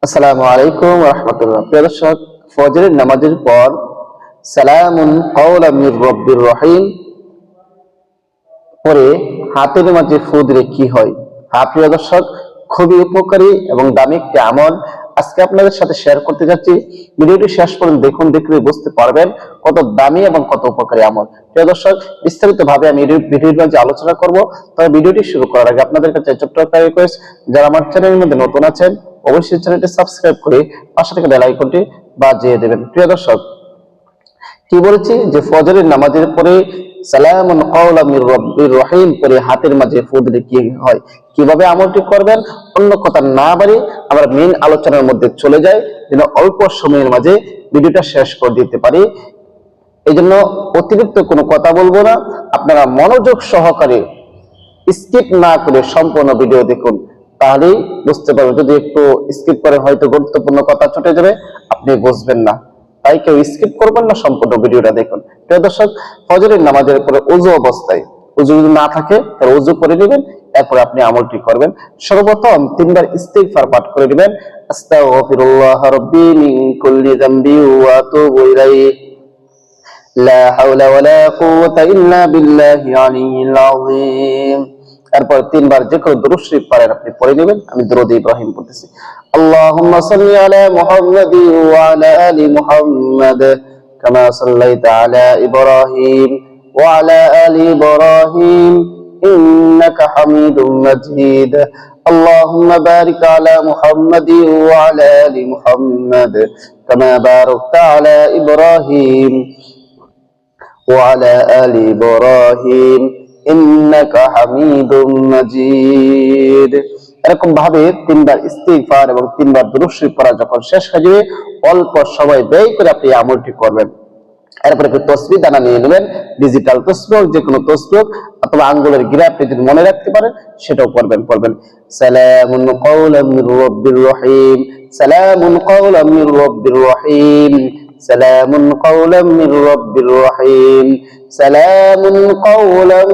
আসসালামু আলাইকুম ওয়া রাহমাতুল্লাহ। প্রিয় দর্শক, ফজরের নামাজের পর সালামুন কাওলাম মির রাব্বির রহিম পরে হাতের মাঝে ফু দিলে কি হয়? হ্যাঁ প্রিয় দর্শক, খুবই উপকারী এবং দামি একটি আমল আজকে আপনাদের সাথে শেয়ার করতে যাচ্ছি। ভিডিওটি শেষ পর্যন্ত দেখুন, দেখলে বুঝতে পারবেন কত দামি এবং কত উপকারী আমল। প্রিয় দর্শক, বিস্তারিত ভাবে আমি ভিডিওর মাঝে আলোচনা করব। তবে ভিডিওটি শুরু করার আগে আপনাদের কাছে ছোট্ট একটা রিকোয়েস্ট, যারা আমার চ্যানেলের মধ্যে নতুন আছেন অবশ্যই চ্যানেলটি সাবস্ক্রাইব করে পাশে থেকে বেল আইকনটি বাজিয়ে দেবেন। প্রিয় দর্শক, কি বলেছি যে ফজরের নামাজের পরে সালামুন কাওলাম মির রাব্বির রহিম পরে হাতের মাঝে ফু দিলে কি হয়, কিভাবে আমলটি করবেন, অন্য কথা না বাড়ি আমরা মেইন আলোচনার মধ্যে চলে যাই, যেন অল্প সময়ের মাঝে ভিডিওটা শেষ করে দিতে পারি। এই জন্য অতিরিক্ত কোনো কথা বলবো না, আপনারা মনোযোগ সহকারে স্কিপ না করে সম্পূর্ণ ভিডিও দেখুন, তাহলেই বুঝতে পারবেন। যদি একটু স্কিপ করে হয়তো গুরুত্বপূর্ণ কথা ছুটে যাবে, আপনি বুঝবেন না। তাই কেউ স্কিপ করবেন না, সম্পূর্ণ ভিডিওটা দেখুন। প্রিয় দর্শক, ফজরের নামাজের পরে ওযু অবস্থায়, ওযু যদি না থাকে তাহলে ওযু করে নেবেন, এরপর আপনি আমলটি করবেন। সর্বপ্রথম 3 বার ইস্তিগফার পাঠ করে নেবেন। আস্তাগফিরুল্লাহ রাব্বি মিন কুল্লি যামবি ওয়া আতুবু ইলাইহি লা হাওলা ওয়ালা কুওয়াতা ইল্লা বিল্লাহি আলিয়্যিল আযীম। এরপর 3 বার যে কোনো দুরূদ শরীফ পড়েন, আপনি পড়ে নেবেন। আমি দুরূদ ইব্রাহিম পড়তেছি। আল্লাহুম্মা সাল্লি আলা মুহাম্মাদি ওয়া আলা আলি মুহাম্মাদ কামা সাল্লাইতা আলা ইব্রাহিম ওয়া আলা আলি ইব্রাহিম ইন্নাকা হামিদুম মাজিদ। আল্লাহুম্মা বারিক আলা মুহাম্মাদি ওয়া আলা আলি মুহাম্মাদ কামা বারাকতা আলা ইব্রাহিম وعلى آل إبراهيم إنك حميد مجيد। এরকম ভাবে 3 বার ইস্তিগফার এবং 3 বার দুরূদ শরীফ পড়া যখন শেষ হয়ে যাবে, অল্প সময় ব্যয় করে আপনি আমলটি করবেন। এরপরে একটু তসবিহ দানা নিয়ে নেবেন, ডিজিটাল তসবিহ, যে কোনো তসবিহ অথবা আঙ্গুলের গিরাপটি যদি মনে রাখতে পারেন সেটাও পড়বেন। সালামুন কাওলাম মির রাব্বির রহিম, সালামুন কাওলাম মির রাব্বির রহিম, সালামুন কাওলাম মির রাব্বির রহিম, সালামুন কাওলাম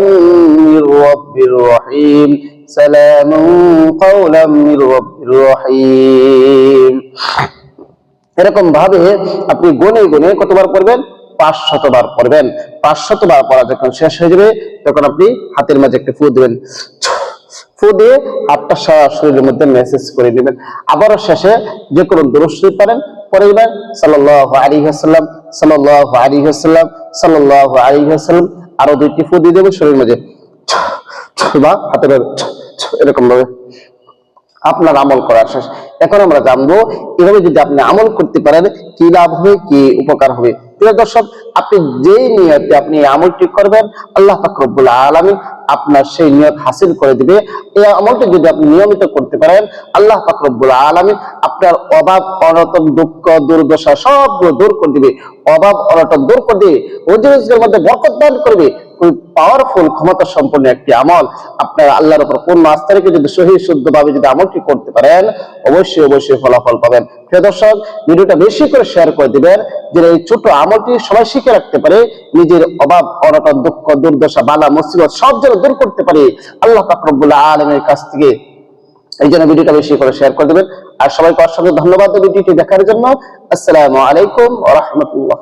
মির রাব্বির রহিম, সালামুন কাওলাম মির রাব্বির রহিম। এরকম ভাবে আপনি গুনে গুনে কতবার পড়বেন? 500 বার পড়বেন। 500 বার পড়া যখন শেষ হয়ে যাবে, তখন আপনি হাতের মাঝে একটা ফু দিবেন। ফু দিয়ে হাতটা সারা শরীরের মধ্যে মেসেজ করে দিবেন। আবারও শেষে যে কোনো দুরূদ শরীফ পড়েন, পড়ে দিবেন সাল্লাল্লাহু আলাইহি ওয়াসাল্লাম, সাল্লাল্লাহু আলাইহি ওয়াসাল্লাম, সাল্লাল্লাহু আলাইহি ওয়াসাল্লাম। আরো 2টি ফু দিয়ে দেবেন শরীরের মাঝে, বা হাতের এরকম ভাবে আপনার আমল করা শেষ। এখন আমরা জানবো এভাবে যদি আপনি আমল করতে পারেন কি লাভ হবে, কি উপকার হবে। প্রিয় দর্শক, আপনি যেই নিয়তে আপনি আমলটি করবেন, আল্লাহ পাক রব্বুল আলামিন আপনার সেই নিয়ত হাসিল করে দিবে। এই আমলটি যদি আপনি নিয়মিত করতে পারেন, আল্লাহ পাক রব্বুল আলামিন আপনার অভাব অনটন দুঃখ দুর্দশা সবগুলো দূর করে দিবে। অভাব অনটন দূর করে দিবে, রুজির মধ্যে বরকত দান করবে। ওই পাওয়ারফুল ক্ষমতা সম্পন্ন একটি আমল। আপনার আল্লাহর উপর পূর্ণ আস্থা রেখে যদি সহি শুদ্ধভাবে যদি আমলটি করতে পারেন, অবশ্যই অবশ্যই ফলাফল পাবেন। প্রিয় দর্শক, ভিডিওটা বেশি করে শেয়ার করে দিবেন, যে এই ছোট আমলটি সবাই শিখে রাখতে পারে, নিজের অভাব অনটন দুঃখ দুর্দশা বালা মুসিবত সব যেন দূর করতে পারে আল্লাহ পাক রব্বুল আলামিনের কাছ থেকে। এই জন্য ভিডিওটা বেশি করে শেয়ার করে দিবেন। আর সবাইকে অসংখ্য ধন্যবাদ ভিডিওটি দেখার জন্য। আসসালামু আলাইকুম ওয়া রাহমাতুল্লাহ।